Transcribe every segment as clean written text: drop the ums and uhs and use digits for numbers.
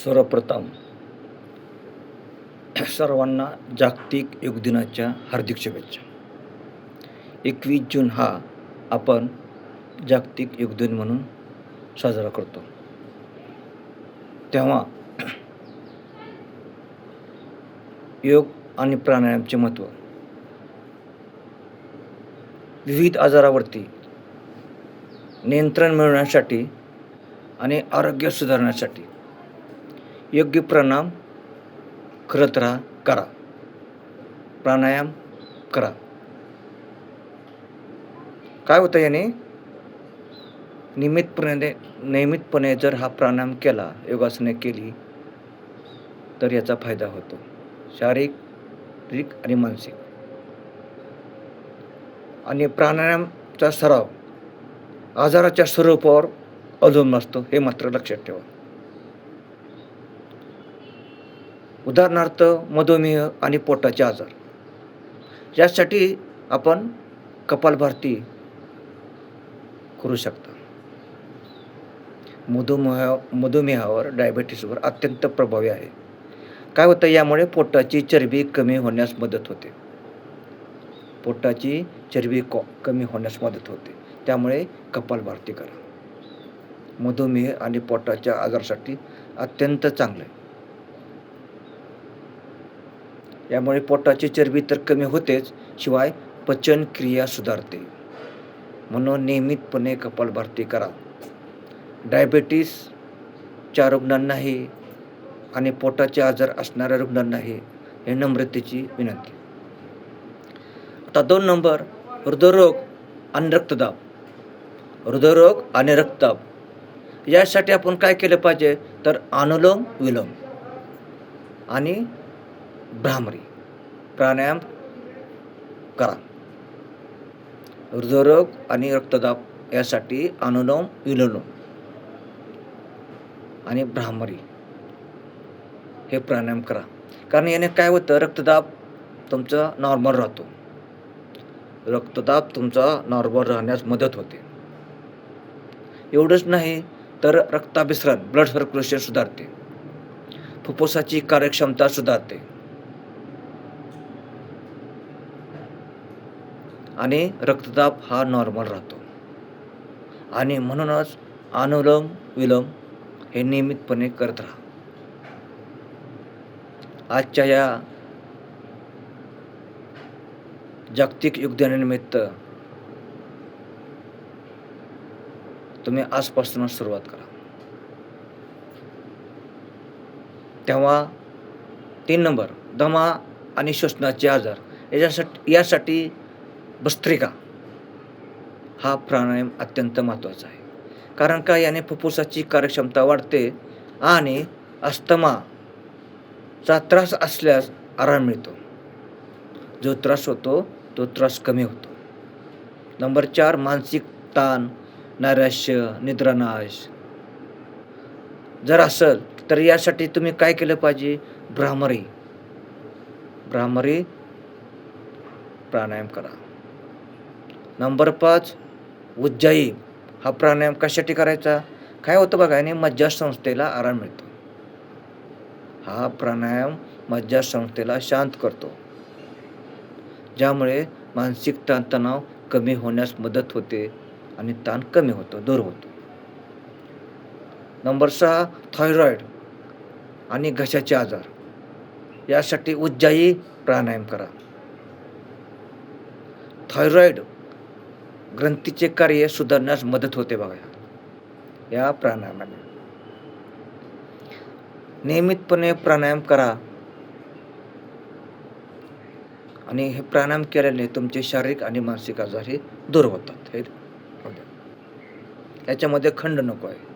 सर्वप्रथम सर्वांना जागतिक योग दिनाच्या हार्दिक शुभेच्छा. 21 जून हा आपण जागतिक योग दिन म्हणून साजरा करतो. तेव्हा योग आणि प्राणायामचे महत्त्व, विविध आजारावरती नियंत्रण मिळवण्यासाठी आणि आरोग्य सुधारण्यासाठी योग्य प्राणायाम करत करा. प्राणायाम करा. काय होतं याने, नियमितपणे जर हा प्राणायाम केला, योगासने केली तर याचा फायदा होतो, शारीरिक आणि मानसिक. आणि प्राणायामचा सराव आजाराच्या स्वरूपावर अवलंबून असतो, हे मात्र लक्षात ठेवा. उदाहरणार्थ मधुमेह आणि पोटाचे आजार, यासाठी आपण कपालभाती करू शकता. मधुमेहावर, डायबिटीसवर अत्यंत प्रभावी आहे. काय होतं, यामुळे पोटाची चरबी कमी होण्यास मदत होते. पोटाची चरबी कमी होण्यास मदत होते. त्यामुळे कपालभाती करा. मधुमेह आणि पोटाच्या आजारासाठी अत्यंत चांगलं आहे. यामुळे पोटाची चरबी तर कमी होतेच, शिवाय पचनक्रिया सुधारते. म्हणून नियमितपणे कपालभाती करा. डायबिटीसच्या रुग्णांनाही आणि पोटाचे आजार असणाऱ्या रुग्णांनाही हे नम्रतेची विनंती. आता 2 नंबर, हृदयरोग आणि रक्तदाब. हृदयरोग आणि रक्तदाब यासाठी आपण काय केलं पाहिजे, तर अनुलोम विलोम आणि भ्रामरी प्राणायाम करा. हृदयरोग आणि रक्तदाब यासाठी अनुलोम विलोम आणि भ्रामरी हे प्राणायाम करा. कारण याने काय होतं, रक्तदाब तुमचा नॉर्मल राहतो. रक्तदाब तुमचा नॉर्मल राहण्यास मदत होते. एवढंच नाही तर रक्ताभिसरण, ब्लड सर्क्युलेशन सुधारते. फुफ्फुसाची कार्यक्षमता सुधारते. आणि रक्तदाब हा नॉर्मल राहतो. आणि म्हणूनच अनुलोम विलोम हे नियमितपणे करत राहा. आजच्या या जागतिक योग दिनानिमित्त तुम्ही आजपासूनच सुरुवात करा. तेव्हा 3 नंबर, दमा आणि श्वसनाचे आजार यासाठी भस्त्रिका हा प्राणायाम अत्यंत महत्त्वाचा आहे. कारण का, याने फुफ्फुसाची कार्यक्षमता वाढते आणि अस्थमाचा त्रास असल्यास आराम मिळतो. जो त्रास होतो तो त्रास कमी होतो. नंबर 4, मानसिक ताण, नैराश्य, निद्रानाश जर असेल तर यासाठी तुम्ही काय केलं पाहिजे, भ्रामरी प्राणायाम करा. नंबर 5, उज्जाई हा प्राणायाम कशासाठी करायचा. काय होतं बघा, याने मज्जासंस्थेला आराम मिळतो. हा प्राणायाम मज्जासंस्थेला शांत करतो, ज्यामुळे मानसिक ताणतणाव कमी होण्यास मदत होते आणि ताण कमी होतो, दूर होतो. नंबर 6, थायरॉइड आणि घशाचे आजार यासाठी उज्जाई प्राणायाम करा. थायरॉइड ग्रंथीचे कार्य सुधारण्यास मदत होते बघा या प्राणायामाने. नियमितपणे प्राणायाम करा. आणि हे प्राणायाम केल्याने तुमचे शारीरिक आणि मानसिक आजार हे दूर होतात. हे याच्यामध्ये खंड नको आहे.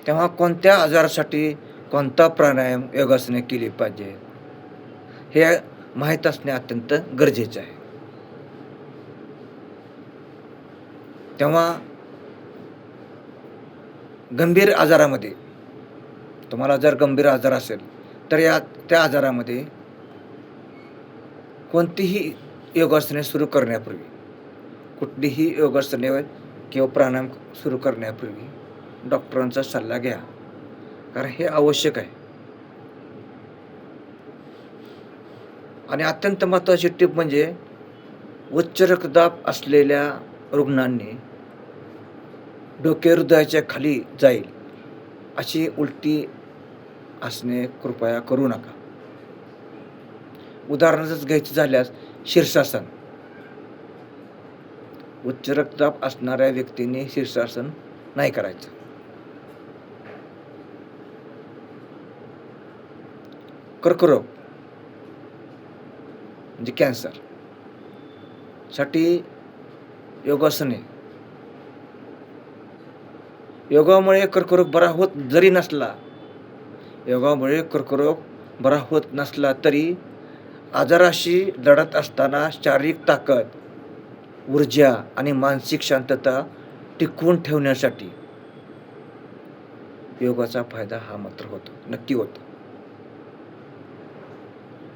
तेव्हा कोणत्या आजारासाठी कोणता प्राणायाम, योगासने केली पाहिजे हे माहीत असणे अत्यंत गरजेचे आहे. तेव्हा गंभीर आजारामध्ये, तुम्हाला जर गंभीर आजार असेल तर त्या आजारामध्ये कोणतीही योगासने सुरू करण्यापूर्वी, कुठलीही योगासने किंवा प्राणायाम सुरू करण्यापूर्वी डॉक्टरांचा सल्ला घ्या. कारण हे आवश्यक आहे. आणि अत्यंत महत्त्वाची टीप म्हणजे उच्च रक्तदाब असलेल्या रुग्णांनी डोके हृदयाच्या खाली जाईल अशी उलटी असणे कृपया करू नका. उदाहरणच घ्यायचं झाल्यास शीर्षासन. उच्च रक्तदाब असणाऱ्या व्यक्तीने शीर्षासन नाही करायचं. कर्करोग म्हणजे कॅन्सर साठी योगासने. योगामुळे कर्करोग बरा होत जरी नसला, योगामुळे कर्करोग बरा होत नसला तरी आजाराशी लढत असताना शारीरिक ताकद, ऊर्जा आणि मानसिक शांतता टिकवून ठेवण्यासाठी योगाचा फायदा हा मात्र होतो, नक्की होतो.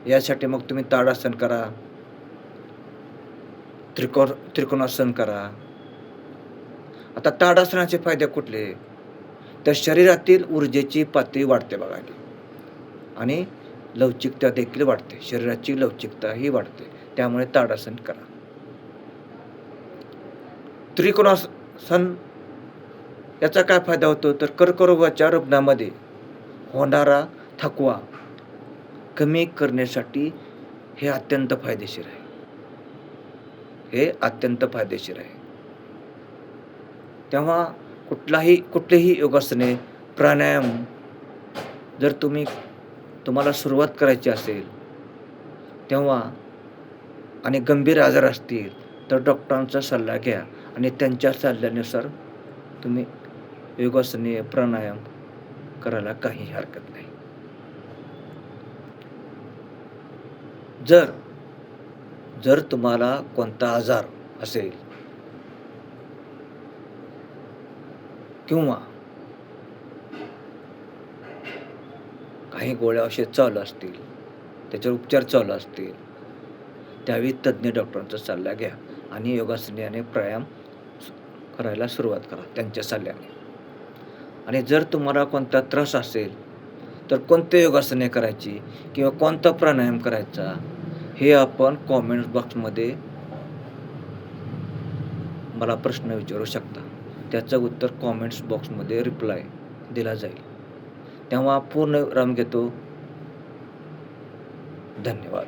यासाठी मग तुम्ही ताडासन करा, त्रिकोणासन करा. आता ताडासनाचे फायदे कुठले? तर शरीरातील ऊर्जेची पातळी वाढते बघा आणि लवचिकता देखील वाढते. शरीराची लवचिकता ही वाढते. त्यामुळे ताडासन करा. त्रिकोणासन याचा काय फायदा होतो? तर कर्करोगाच्या रुग्णामध्ये होणारा थकवा कमी करण्यासाठी हे अत्यंत फायदेशीर आहे. हे अत्यंत फायदेशीर आहे. तेव्हा कुठलेही योगासने, प्राणायाम जर तुम्हाला सुरुवात करायची असेल तेव्हा आणि गंभीर आजार असतील तर डॉक्टरांचा सल्ला घ्या आणि त्यांच्या सल्ल्यानुसार तुम्ही योगासने, प्राणायाम करायला काही हरकत नाही. जर तुम्हाला कोणता आजार असेल किंवा काही गोळ्या औषध चालू असतील, त्याच्यावर उपचार चालू असतील, त्यावेळी तज्ज्ञ डॉक्टरांचा सल्ला घ्या आणि योगासने आणि प्राणायाम करायला सुरुवात करा त्यांच्या सल्ल्याने. आणि जर तुम्हाला कोणता त्रास असेल तर कोणते योगासने करायची किंवा कोणता प्राणायाम करायचा हे आपण कॉमेंट बॉक्समध्ये मला प्रश्न विचारू शकता. त्याचं उत्तर कॉमेंट्स बॉक्समध्ये रिप्लाय दिला जाईल. तेव्हा पूर्ण विराम घेतो. धन्यवाद.